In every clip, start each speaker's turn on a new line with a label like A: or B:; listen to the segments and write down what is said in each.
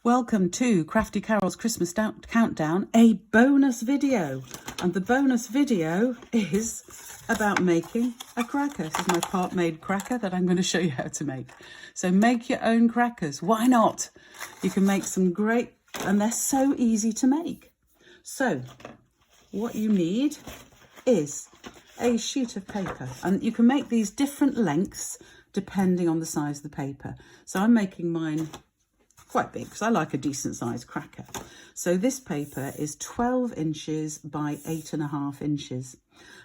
A: Welcome to Crafty Carol's Christmas Countdown, a bonus video. And the bonus video is about making a cracker. This is my part-made cracker that I'm going to show you how to make. So make your own crackers. Why not? You can make some great, and they're so easy to make. So what you need is a sheet of paper, and you can make these different lengths depending on the size of the paper. So I'm making mine quite big because I like a decent sized cracker. So this paper is 12 inches by 8.5 inches,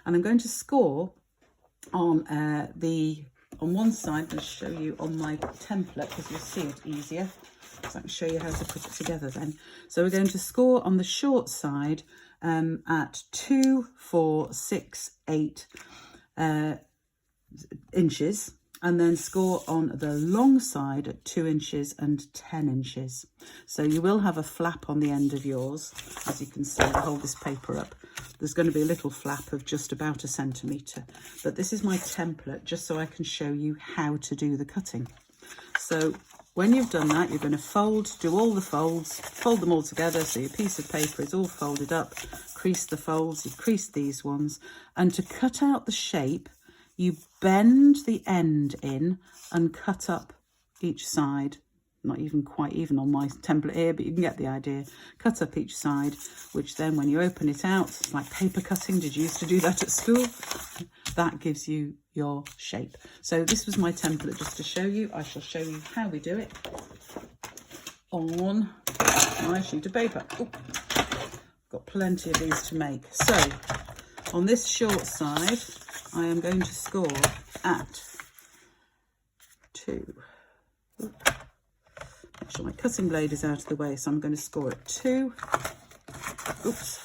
A: and I'm going to score on one side. I'm going to show you on my template because you'll see it easier, so I can show you how to put it together then. So we're going to score on the short side at 2, 4, 6, 8 inches, and then score on the long side at 2 inches and 10 inches. So you will have a flap on the end of yours. As you can see, I'll hold this paper up. There's going to be a little flap of just about 1 centimetre. But this is my template, just so I can show you how to do the cutting. So when you've done that, you're going to do all the folds, fold them all together so your piece of paper is all folded up, crease the folds, you crease these ones, and to cut out the shape, you bend the end in and cut up each side. Not even quite even on my template here, but you can get the idea. Cut up each side, which then when you open it out, it's like paper cutting. Did you used to do that at school? That gives you your shape. So this was my template just to show you. I shall show you how we do it on my sheet of paper. Ooh, got plenty of these to make. So on this short side, I am going to score at 2. Make sure my cutting blade is out of the way, so I'm going to score at 2. Oops.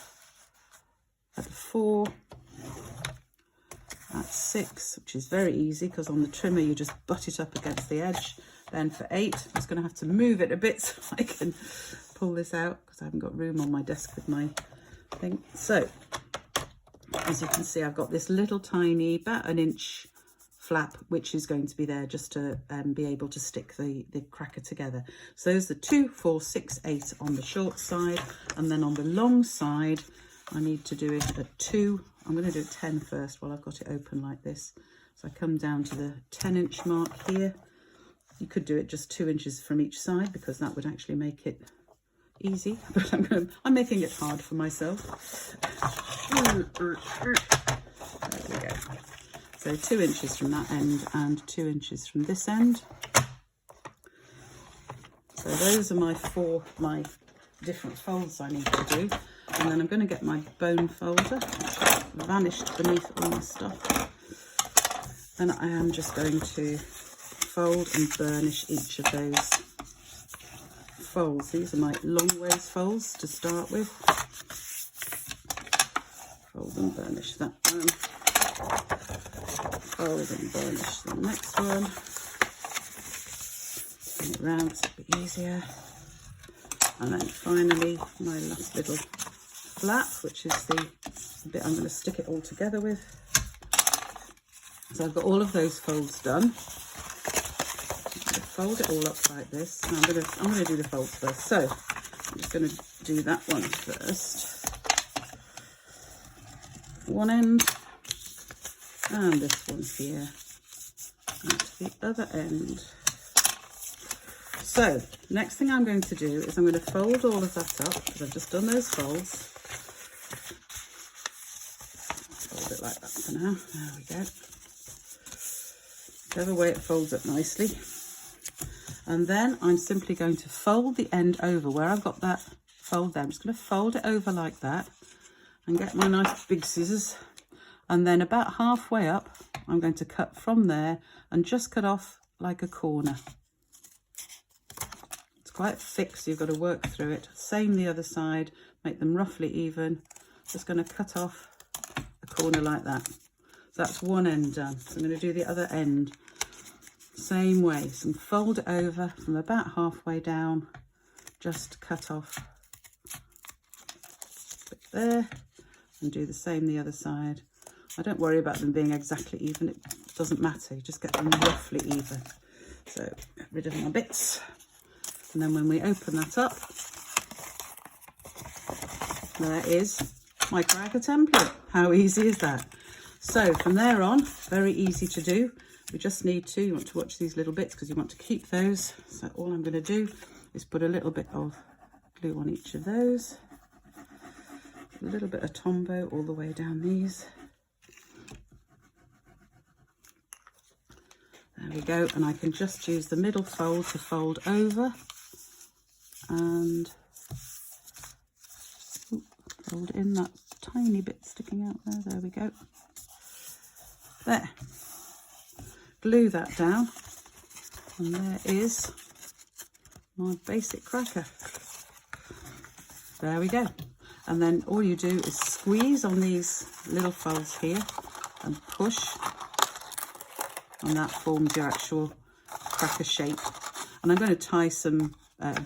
A: At 4. At 6, which is very easy because on the trimmer you just butt it up against the edge. Then for 8, I'm just going to have to move it a bit so I can pull this out because I haven't got room on my desk with my thing. So as you can see, I've got this little tiny, about 1 inch flap, which is going to be there just to be able to stick the cracker together. So there's the 2, 4, 6, 8 on the short side, and then on the long side, I need to do it at 2. I'm going to do 10 first while I've got it open like this. So I come down to the 10-inch mark here. You could do it just 2 inches from each side because that would actually make it easy, but I'm making it hard for myself. There we go. So 2 inches from that end and 2 inches from this end. So those are my different folds I need to do. And then I'm going to get my bone folder, vanished beneath all my stuff. And I am just going to fold and burnish each of those folds. These are my long ways folds to start with. Fold and burnish that one. Fold and burnish the next one. Turn it around, it's a bit easier. And then finally my last little flap, which is the bit I'm going to stick it all together with. So I've got all of those folds done. Fold it all up like this. And I'm going to do the folds first. So I'm just going to do that one first. One end, and this one here at the other end. So next thing I'm going to do is I'm going to fold all of that up because I've just done those folds. Fold it like that for now. There we go. Whichever way it folds up nicely. And then I'm simply going to fold the end over where I've got that fold there. I'm just going to fold it over like that and get my nice big scissors. And then about halfway up, I'm going to cut from there and just cut off like a corner. It's quite thick, so you've got to work through it. Same the other side, make them roughly even. Just going to cut off a corner like that. So that's one end done. So I'm going to do the other end. Same way, so fold it over from about halfway down, just cut off a bit there, and do the same the other side. I don't worry about them being exactly even, it doesn't matter, you just get them roughly even. So get rid of my bits. And then when we open that up, there is my cracker template. How easy is that? So from there on, very easy to do. We just need to, you want to watch these little bits because you want to keep those. So all I'm going to do is put a little bit of glue on each of those. A little bit of Tombow all the way down these. There we go. And I can just use the middle fold to fold over and fold in that tiny bit sticking out there. There we go. There. Glue that down. And there is my basic cracker. There we go. And then all you do is squeeze on these little folds here and push, and that forms your actual cracker shape. And I'm going to tie some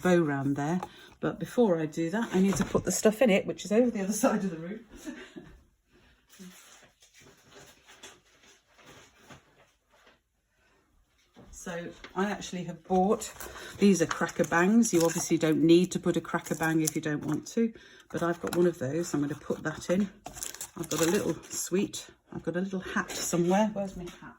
A: bow round there, but before I do that I need to put the stuff in it, which is over the other side of the room. So I actually have bought, these are cracker bangs. You obviously don't need to put a cracker bang if you don't want to, but I've got one of those. I'm going to put that in. I've got a little sweet, I've got a little hat somewhere. Where's my hat?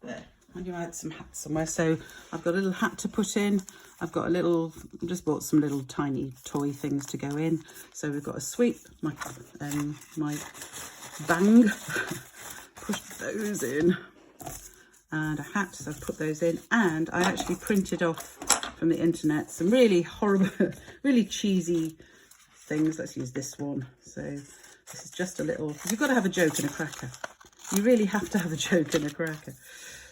A: There, and you add some hats somewhere. So I've got a little hat to put in. I've got a little, I just bought some little tiny toy things to go in. So we've got a sweep, my bang, push those in, and a hat, so I've put those in. And I actually printed off from the internet some really horrible, really cheesy things. Let's use this one. So this is just a little, you've got to have a joke in a cracker. You really have to have a joke in a cracker.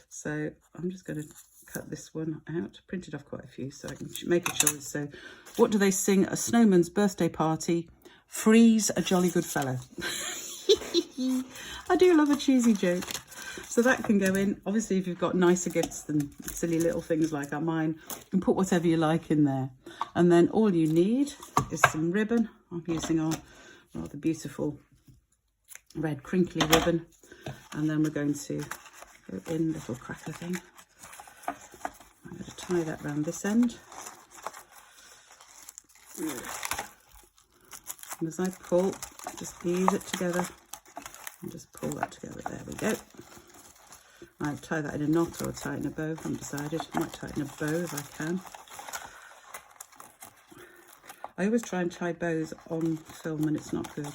A: So I'm just going to cut this one out. Printed off quite a few so I can make a choice. So what do they sing at a snowman's birthday party? Freeze a jolly good fellow. I do love a cheesy joke. So that can go in. Obviously, if you've got nicer gifts than silly little things like mine, you can put whatever you like in there. And then all you need is some ribbon. I'm using our rather beautiful red crinkly ribbon. And then we're going to go in little cracker thing. I'm going to tie that around this end. And as I pull, just ease it together and just pull that together. There we go. I tie that in a knot or tie it in a bow. I haven't decided. I might tie it in a bow if I can. I always try and tie bows on film and it's not good.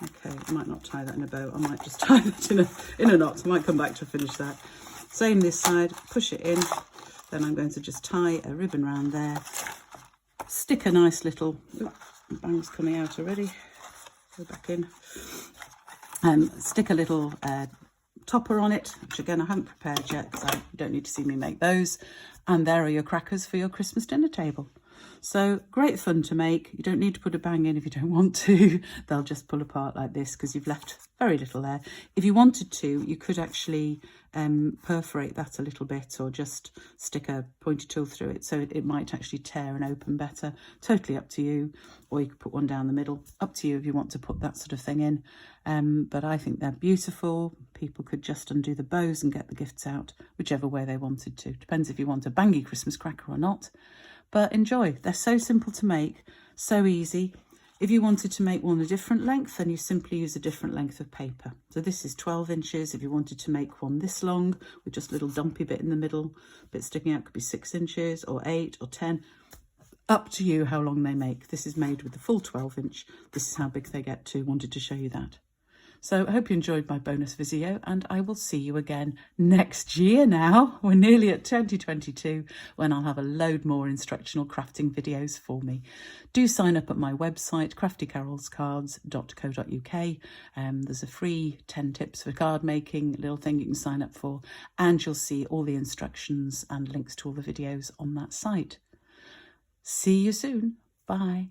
A: Okay, I might not tie that in a bow. I might just tie that in a knot. I might come back to finish that. Same this side. Push it in. Then I'm going to just tie a ribbon around there. Stick a nice little... Ooh, the bang's coming out already. Go back in. Stick a little topper on it, which again I haven't prepared yet because you don't need to see me make those. And there are your crackers for your Christmas dinner table. So great fun to make. You don't need to put a bang in if you don't want to. They'll just pull apart like this because you've left very little there. If you wanted to, you could actually perforate that a little bit or just stick a pointy tool through it so it might actually tear and open better. Totally up to you. Or you could put one down the middle. Up to you if you want to put that sort of thing in. But I think they're beautiful. People could just undo the bows and get the gifts out whichever way they wanted to. Depends if you want a bangy Christmas cracker or not. But enjoy. They're so simple to make, so easy. If you wanted to make one a different length, then you simply use a different length of paper. So this is 12 inches. If you wanted to make one this long with just a little dumpy bit in the middle, bit sticking out, could be 6 inches or 8 or 10. Up to you how long they make. This is made with the full 12 inch. This is how big they get to. Wanted to show you that. So I hope you enjoyed my bonus video and I will see you again next year now. We're nearly at 2022 when I'll have a load more instructional crafting videos for me. Do sign up at my website, craftycarolscards.co.uk. There's a free 10 tips for card making little thing you can sign up for, and you'll see all the instructions and links to all the videos on that site. See you soon. Bye.